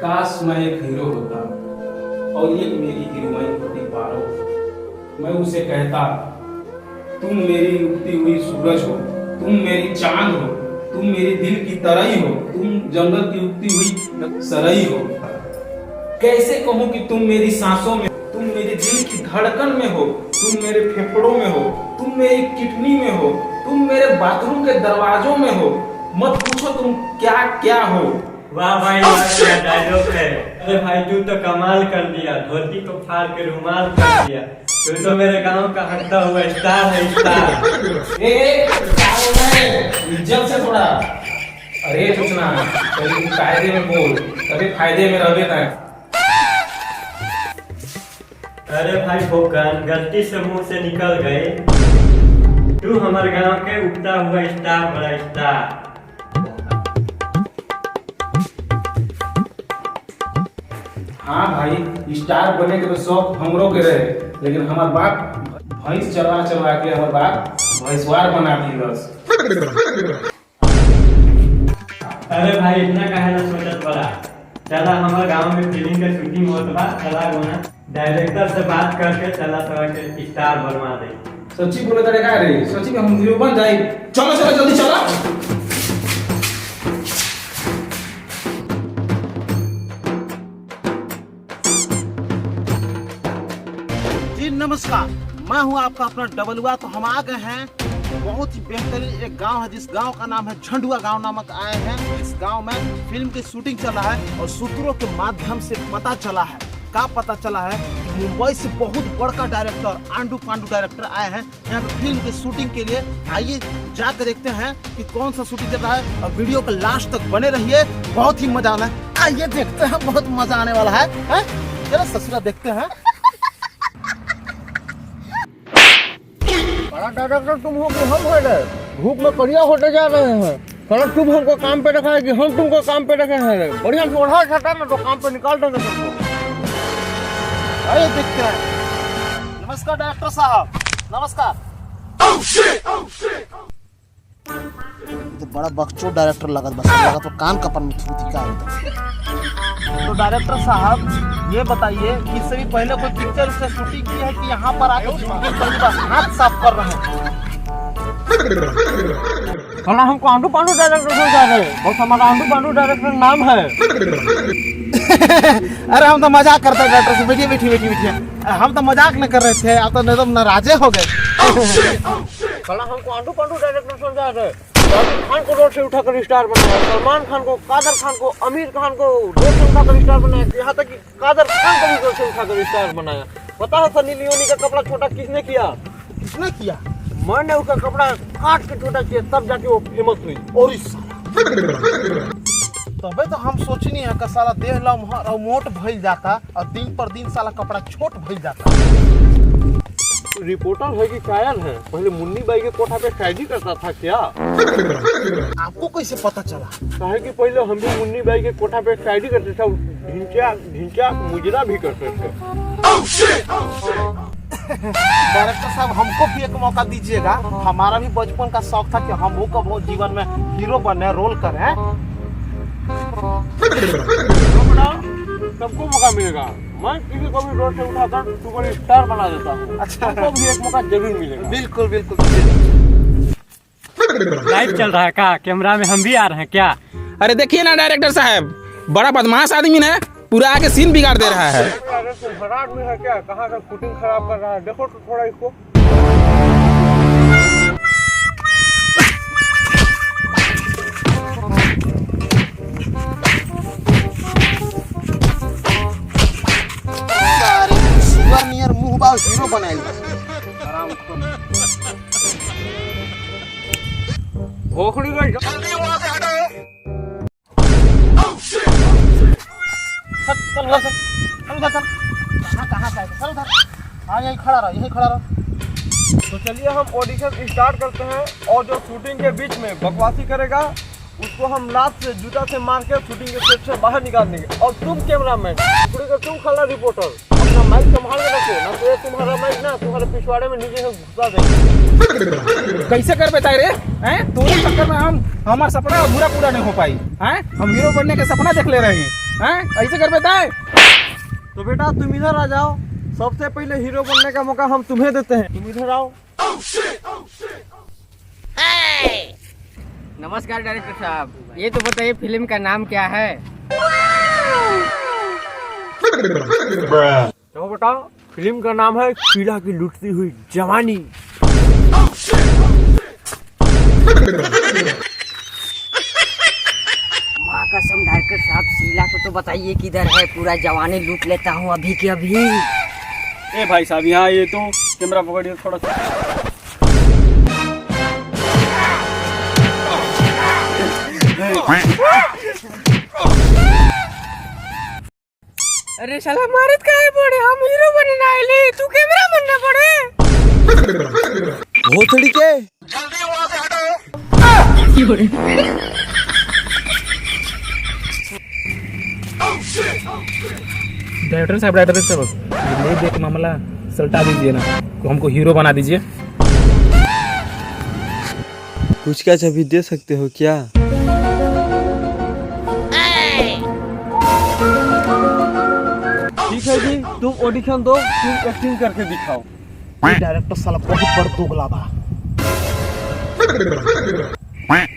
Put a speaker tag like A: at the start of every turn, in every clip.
A: काश मैं एक हीरो होता और एक मेरी हीरोइन होती पारो। मैं उसे कहता, तुम मेरी उगती हुई सूरज हो, तुम मेरी चांद हो, तुम मेरी दिल की तरई हो, तुम जंगल की उगती हुई सरई हो। कैसे कहूँ कि तुम मेरी सांसों में, तुम मेरे दिल की धड़कन में हो, तुम मेरे फेफड़ों में हो, तुम मेरी किडनी में हो, तुम मेरे बाथरूम के दरवाजों में हो। मत पूछो तुम क्या क्या हो।
B: वाह भाई वाह, क्या डायलॉग है। अरे भाई तू तो कमाल कर दिया, धोती को फाड़ के रुमाल कर दिया। तू तो मेरे गांव का हटता हुआ स्टार है, स्टार।
A: क्या हो रहा है? इज्जत से थोड़ा। अरे सोचना कभी कायदे में बोल, कभी फायदे में रहे ना।
B: अरे भाई भोकन, गलती से मुंह से निकल गए। तू हमारे गांव के उगता हुआ स्टार, बड़ा स्टार।
A: हाँ भाई, स्टार बने के तो शौक हमरो के रहे, लेकिन हमार बाप भैंस चलवा चलवा के हमार बाप भैंसवार बना दिलस।
B: अरे भाई इतना काहे ना सोचत बड़ा। चला हमारे गांव में फिल्म के शूटिंग होत बा, चला गोना डायरेक्टर से बात करके चला तो के स्टार बनवा दे।
A: सच्ची बोले तड़े का रे, सच्ची में हम हीरो बन जाए। चलो चलो जल्दी चलो।
C: नमस्कार, मैं हूं आपका अपना डबलुआ। तो हम आ गए हैं बहुत ही बेहतरीन एक गांव है, जिस गांव का नाम है झंडुआ गांव नामक। आए हैं इस गांव में फिल्म की शूटिंग चल रहा है और सूत्रों के माध्यम से पता चला है, पता चला है मुंबई से बहुत बड़का डायरेक्टर आंडू पांडू डायरेक्टर आए हैं यहाँ पे फिल्म की शूटिंग के लिए। आइए जाकर देखते हैं कि कौन सा शूटिंग चल रहा है और वीडियो को लास्ट तक बने रहिए, बहुत ही मजा आना है। आइए देखते हैं, बहुत मजा आने वाला है। चलो ससुरा देखते हैं। बड़ा डायरेक्टर तुम हो कि हम हो रहे, धूप में बढ़िया होते जा रहे हैं। थोड़ा तुम हमको काम पे रखा है कि हम तुमको काम पे रखे हैं। बढ़िया से ओढ़ा छटा ना तो काम पे निकाल देंगे तुमको। आइए देखते हैं। नमस्कार डायरेक्टर साहब, नमस्कार। तो बड़ा बकचोद डायरेक्टर लगा तो कान कपन में थूती का। तो डायरेक्टर साहब ये बताइए कि इससे भी पहले कोई पिक्चर से शूटिंग की है कि यहाँ पर आके हाथ साफ कर रहे हैं? हमको आंडू पांडू डायरेक्टर से जा रहे हैं, बहुत हमारा आंडू पांडू डायरेक्टर नाम है। अरे हम तो मजाक करते हैं डायरेक्टर से। बैठिए बैठिए बैठिए बैठिए, हम तो मजाक नहीं कर रहे थे, आप तो एकदम नाराजे हो गए। हमको आंडू पांडू डायरेक्टर से जा रहे हैं। शाहरुख खान को रोड से उठाकर स्टार बनाया, सलमान खान को, कादर खान को, आमिर खान को रोड से उठाकर स्टार बनाया, यहाँ तक कि कादर खान को भी रोड से उठाकर स्टार बनाया। पता है सनी लियोनी का कपड़ा छोटा किसने किया? किसने किया? मैंने उसका कपड़ा काट के छोटा किया, तब जाके वो फेमस हुई। और इस तबे तो हम सोचनी है कि साला देह लम्हा और मोट भइल जाता और दिन पर दिन साला कपड़ा छोट भइल जाता। रिपोर्टर है कि कायल है? पहले मुन्नी बाई के कोठा पे कैदी करता था क्या? आपको कैसे पता चला? कहे कि पहले हम भी मुन्नी बाई के कोठा पे कैदी करते थे, ढिंचा मुजरा भी करते थे। डायरेक्टर साहब हमको भी एक मौका दीजिएगा, हमारा भी बचपन का शौक था कि हम वो जीवन में हीरो बने, रोल करें। सबको मौका मिलेगा, मैं किसी को भी रोड से उठाकर सुपर स्टार बना देता हूँ। अच्छा, आपको भी एक मौका जरूर मिलेगा। बिल्कुल बिल्कुल।
B: लाइव चल रहा है का? कैमरा में हम भी आ रहे हैं क्या?
A: अरे देखिए ना डायरेक्टर साहब, बड़ा बदमाश आदमी है, पूरा आके सीन बिगाड़ दे रहा है।
C: में है क्या? कहाँ का शूटिंग खराब कर रहा है, देखो तो थोड़ा इसको। मुंह बाल हीरो बनाएगा। भोखड़ी का यही खड़ा रहा। तो चलिए हम ऑडिशन स्टार्ट करते हैं, और जो शूटिंग के बीच में बकवासी करेगा उसको हम लात से जूता से मार के शूटिंग के सेट से बाहर निकाल देंगे। और तुम कैमरामैन, तुम खड़ा रिपोर्टर, अपना माइक संभाल के रखो ना, तो ये तुम्हारा माइक ना तुम्हारे पिछवाड़े में नीचे से घुसा देंगे।
A: कैसे कर बेटा रे? हैं तुम्हारे चक्कर में हमारा सपना पूरा नहीं हो पाई। हैं हम हीरो बनने के सपना देख ले रहे हैं, हैं? ऐसे कर देता है?
B: तो बेटा तुम इधर आ जाओ, सबसे पहले हीरो बनने का मौका हम तुम्हें देते हैं, तुम इधर आओ।
D: नमस्कार डायरेक्टर साहब, ये तो बताइए फिल्म का नाम क्या है?
B: तो बेटा फिल्म का नाम है शीला की लुटती हुई जवानी।
D: माँ कसम डायरेक्टर साहब, शीला को तो बताइए किधर है, पूरा जवानी लूट लेता हूँ अभी के अभी।
A: ए भाई साहब यहाँ ये तो कैमरा पकड़िए थोड़ा सा।
D: अरे साला मारत का है पड़े, हम हीरो बनना आइले, तू कैमरा बनना पड़े।
B: भोसड़ी के
A: डायरेक्टर साहब ये देख मामला सल्टा दीजिए ना, हमको हीरो बना दीजिए।
B: कुछ कैच अभी दे सकते हो क्या? ठीक है जी, तुम ऑडिशन दो, तुम एक्टिंग करके दिखाओ।
C: ये डायरेक्टर साला बहुत बड़ दोगला बा,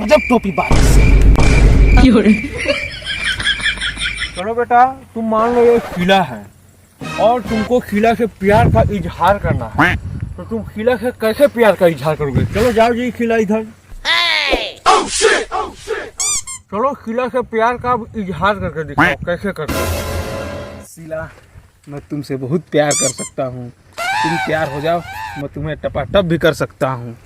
C: गजब टोपी बारिश।
B: चलो बेटा, तुम मान लो ये खिला है और तुमको खिला से प्यार का इजहार करना है, तो तुम खिला से कैसे प्यार का इजहार करोगे? चलो जाओ जी, खिला इधर। चलो खिला से प्यार का इजहार करके दिखाओ, कैसे करते हो?
A: शीला, मैं तुमसे बहुत प्यार कर सकता हूँ, तुम प्यार हो जाओ, मैं तुम्हें टपाटप भी कर सकता हूँ।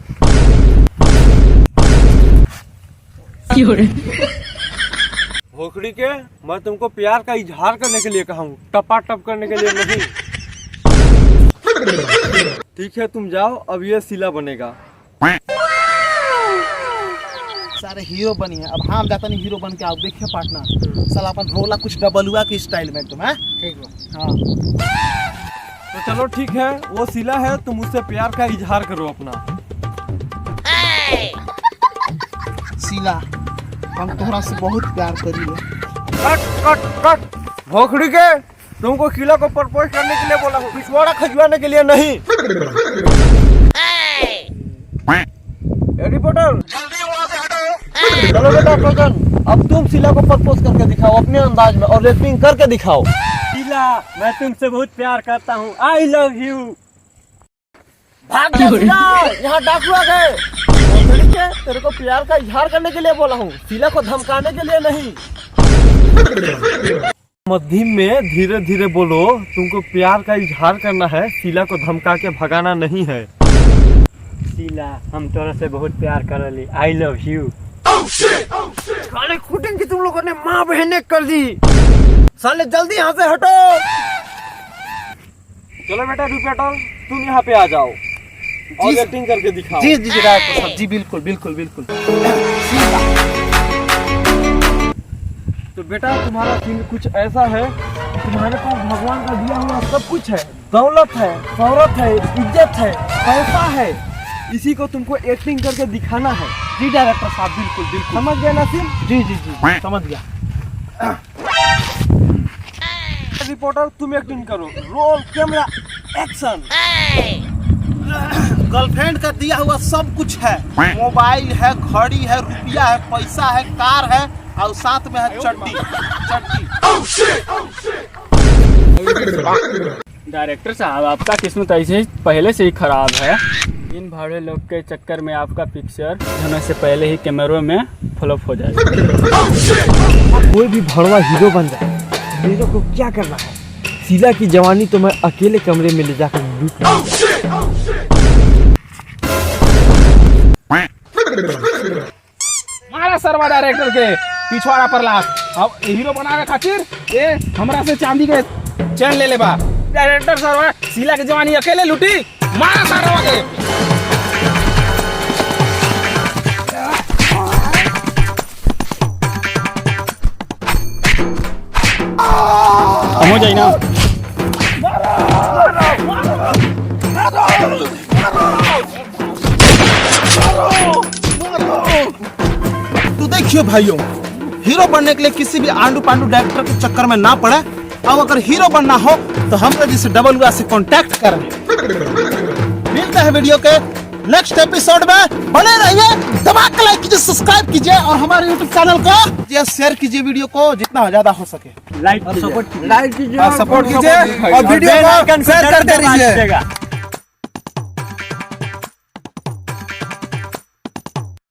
B: भोसड़ी के, मैं तुमको प्यार का इजहार करने के लिए कहा हूँ, टपाटप करने के लिए नहीं। ठीक है तुम जाओ, अब ये शीला बनेगा।
C: सारे हीरो बनी है, अब हम जाता नहीं हीरो बन के आओ। देखिए पार्टनर, साला अपन रोला कुछ डबलुआ की स्टाइल में तुम है।
D: ठीक है।
C: हाँ
B: तो चलो ठीक है, वो शीला है, तुम उससे प्यार का इजहार करो अपना।
C: शीला, हम तोहरा से बहुत प्यार करिए।
B: Cut cut cut. भोसड़ी के, तुमको शीला को प्रपोज करने के लिए बोला हूँ, पिछवाड़ा खजवाने के लिए नहीं। रिपोर्टर, चलो बेटा प्रजन, अब तुम शीला को प्रपोज करके दिखाओ अपने अंदाज में और एक्टिंग करके दिखाओ। शीला, मैं तुमसे बहुत प्यार करता हूँ, आई लव यू। भाग जा शीला, यहाँ डाकू आ गए। भोसड़ी के, तेरे को प्यार का इजहार करने के लिए बोला हूँ, शीला को धमकाने के लिए नहीं। मध्यम में धीरे धीरे बोलो, तुमको प्यार का इजहार करना है, शीला को धमका के भगाना नहीं है। शीला, हम तोरा से बहुत प्यार कर रही, आई लव यू। साले कूटेंगे कि तुम लोगों ने माँ बहने कर दी। साले जल्दी यहाँ से हटो। चलो बेटा रिपोर्टर, तुम यहाँ पे आ जाओ और एक्टिंग करके दिखाओ।
C: जी जी जी डायरेक्टर साहब, जी बिल्कुल बिल्कुल बिल्कुल।
B: तो बेटा तुम्हारा सीन कुछ ऐसा है, तुम्हारे पास भगवान का दिया हुआ सब कुछ है, दौलत है, शौहरत है, इज्जत है, पैसा है, इसी को तुमको एक्टिंग करके दिखाना है।
C: जी डायरेक्टर साहब, बिल्कुल बिल्कुल।
B: समझ गए ना सीन?
C: जी जी जी समझ गया।
B: रिपोर्टर तुम एक्टिंग करो, रोल कैमरा एक्शन।
C: गर्लफ्रेंड का दिया हुआ सब कुछ है, मोबाइल है, घड़ी है, रुपया है, पैसा है, कार है और साथ में है चड्डी।
A: डायरेक्टर साहब, आपका किस्मत ऐसे पहले से ही खराब है। इन भाड़े लोग के चक्कर में आपका पिक्चर होने से पहले ही कैमरों में फ्लॉप हो जाएगा।
B: कोई भी भड़वा हीरो बन जाए, हीरो को क्या करना है? शीला की जवानी तो मैं अकेले कमरे में ले जाकर लूट लूंगा।
A: मारा सरवा डायरेक्टर के पिछवाड़ा पर लाश। अब हीरो बनाने खातिर ये हमरा से चांदी के चैन ले लेबा। डायरेक्टर सरवा शीला की जवानी अकेले लूटी, मारा सरवा के। हो जाए ना।
C: तो देखिए भाइयों, हीरो बनने के लिए किसी भी आंडू पांडू डायरेक्टर के चक्कर में ना पड़े। अब अगर हीरो बनना हो तो हम जिसे डबलुआ से कांटेक्ट करें। मिलते हैं वीडियो के नेक्स्ट एपिसोड में। बने रहिए, दबा के लाइक कीजिए, सब्सक्राइब कीजिए और हमारे यूट्यूब चैनल को शेयर कीजिए वीडियो को जितना ज्यादा हो सके।
B: लाइक कीजिए,
C: सपोर्ट कीजिए और वीडियो को शेयर करते रहिए।